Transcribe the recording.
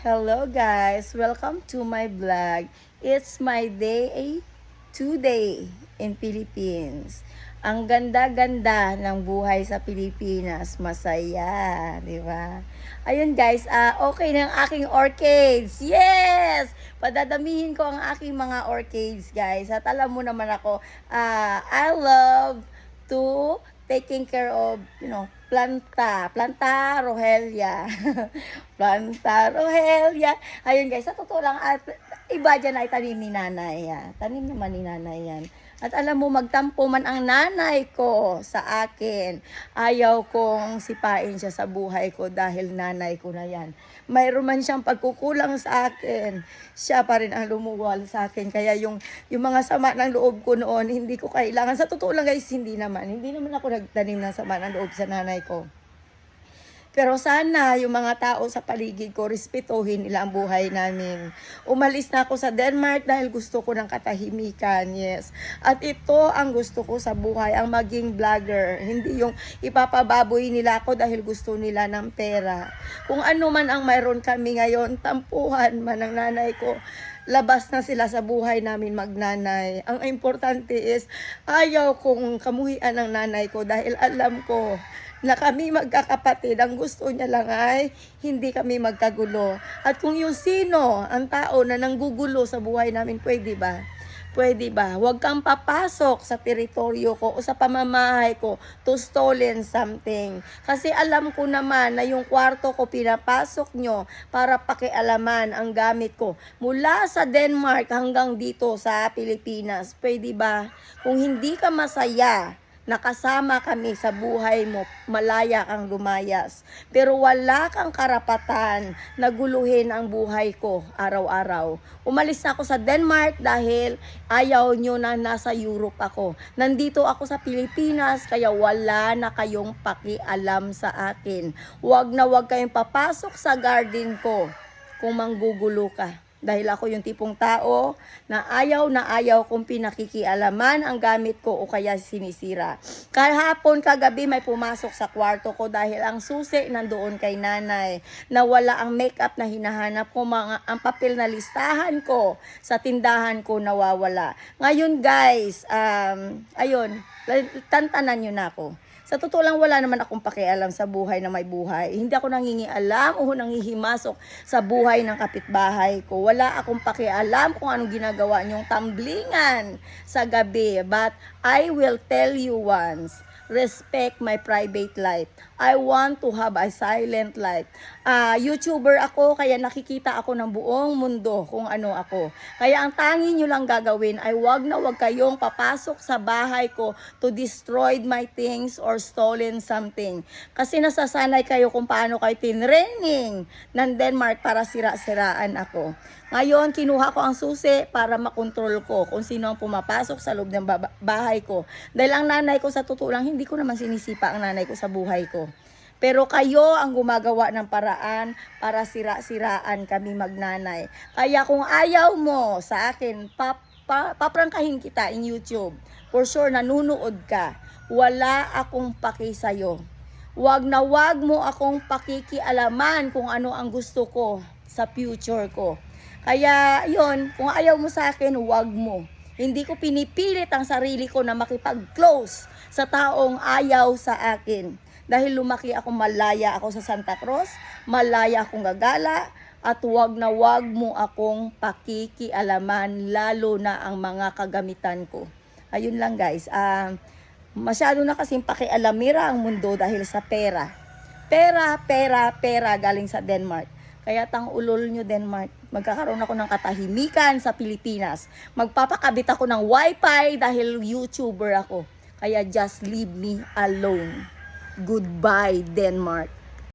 Hello guys, welcome to my vlog. It's my day today in Philippines. Ang ganda-ganda ng buhay sa Pilipinas, masaya, di ba? Ayun guys, okay na ang aking orchids. Yes! Padadamihin ko ang aking mga orchids guys. At alam mo naman ako, I love to taking care of, planta rohelia. Planta rohelia. Ayun guys, sa totoo lang, at iba dyan ay tanim ni nanay. Tanim naman ni nanay yan. At alam mo, magtampo man ang nanay ko sa akin. Ayaw kong sipain siya sa buhay ko dahil nanay ko na yan. Mayroon man siyang pagkukulang sa akin, siya pa rin ang lumuwal sa akin. Kaya yung mga sama ng loob ko noon, hindi ko kailangan. Sa totoo lang guys, hindi naman ako nagtanim ng sama ng loob sa nanay ko. Pero sana yung mga tao sa paligid ko, respetuhin nila ang buhay namin. Umalis na ako sa Denmark dahil gusto ko ng katahimikan, yes. At ito ang gusto ko sa buhay, ang maging vlogger. Hindi yung ipapababoy nila ako dahil gusto nila ng pera. Kung ano man ang mayroon kami ngayon, tampuhan man ng nanay ko, labas na sila sa buhay namin magnanay. Ang importante is, ayaw kong kamuhian ng nanay ko dahil alam ko na kami magkakapatid, ang gusto niya lang ay hindi kami magkagulo. At kung yung sino, ang tao na nanggugulo sa buhay namin, pwede ba? Pwede ba? Huwag kang papasok sa teritoryo ko o sa pamamahay ko to stolen something. Kasi alam ko naman na yung kwarto ko pinapasok nyo para pakialaman ang gamit ko. Mula sa Denmark hanggang dito sa Pilipinas. Pwede ba? Kung hindi ka masaya, nakasama kami sa buhay mo, malaya kang lumayas. Pero wala kang karapatan na guluhin ang buhay ko araw-araw. Umalis na ako sa Denmark dahil ayaw nyo na nasa Europe ako. Nandito ako sa Pilipinas kaya wala na kayong pakialam sa akin. Huwag na huwag kayong papasok sa garden ko kung manggugulo ka. Dahil ako yung tipong tao na ayaw kong pinakikialaman ang gamit ko o kaya sinisira. Kahapon kagabi may pumasok sa kwarto ko dahil ang susi nandoon kay nanay. Nawala ang makeup na hinahanap ko, ang papel na listahan ko sa tindahan ko nawawala. Ngayon guys, ayun, tantanan nyo na ako. Sa totoo lang, wala naman akong pakialam sa buhay na may buhay. Hindi ako nangingialam o nangihimasok sa buhay ng kapitbahay ko. Wala akong pakialam kung anong ginagawa niyong tumblingan sa gabi. But I will tell you once, respect my private life. I want to have a silent life. YouTuber ako, kaya nakikita ako ng buong mundo kung ano ako. Kaya ang tanging nyo lang gagawin ay wag kayong papasok sa bahay ko to destroy my things or stolen something. Kasi nasasanay kayo kung paano kayo tinraining ng Denmark para sira-siraan ako. Ngayon, kinuha ko ang susi para makontrol ko kung sino ang pumapasok sa loob ng bahay ko. Dahil ang nanay ko sa totoo lang, hindi ko naman sinisipa ang nanay ko sa buhay ko. Pero kayo ang gumagawa ng paraan para sira-siraan kami magnanay. Kaya kung ayaw mo sa akin, paprangkahin kita in YouTube. For sure, nanunood ka. Wala akong paki sa'yo. Wag mo akong pakikialaman kung ano ang gusto ko sa future ko. Kaya, yun, kung ayaw mo sa akin, wag mo. Hindi ko pinipilit ang sarili ko na makipag-close sa taong ayaw sa akin. Dahil lumaki ako, malaya ako sa Santa Cruz, malaya akong gagala, at wag mo akong pakikialaman, lalo na ang mga kagamitan ko. Ayun lang guys, masyado na kasing pakialamira ang mundo dahil sa pera. Pera galing sa Denmark. Kaya tang ulol nyo Denmark, magkakaroon ako ng katahimikan sa Pilipinas. Magpapakabit ako ng wifi dahil YouTuber ako. Kaya just leave me alone. Goodbye Denmark.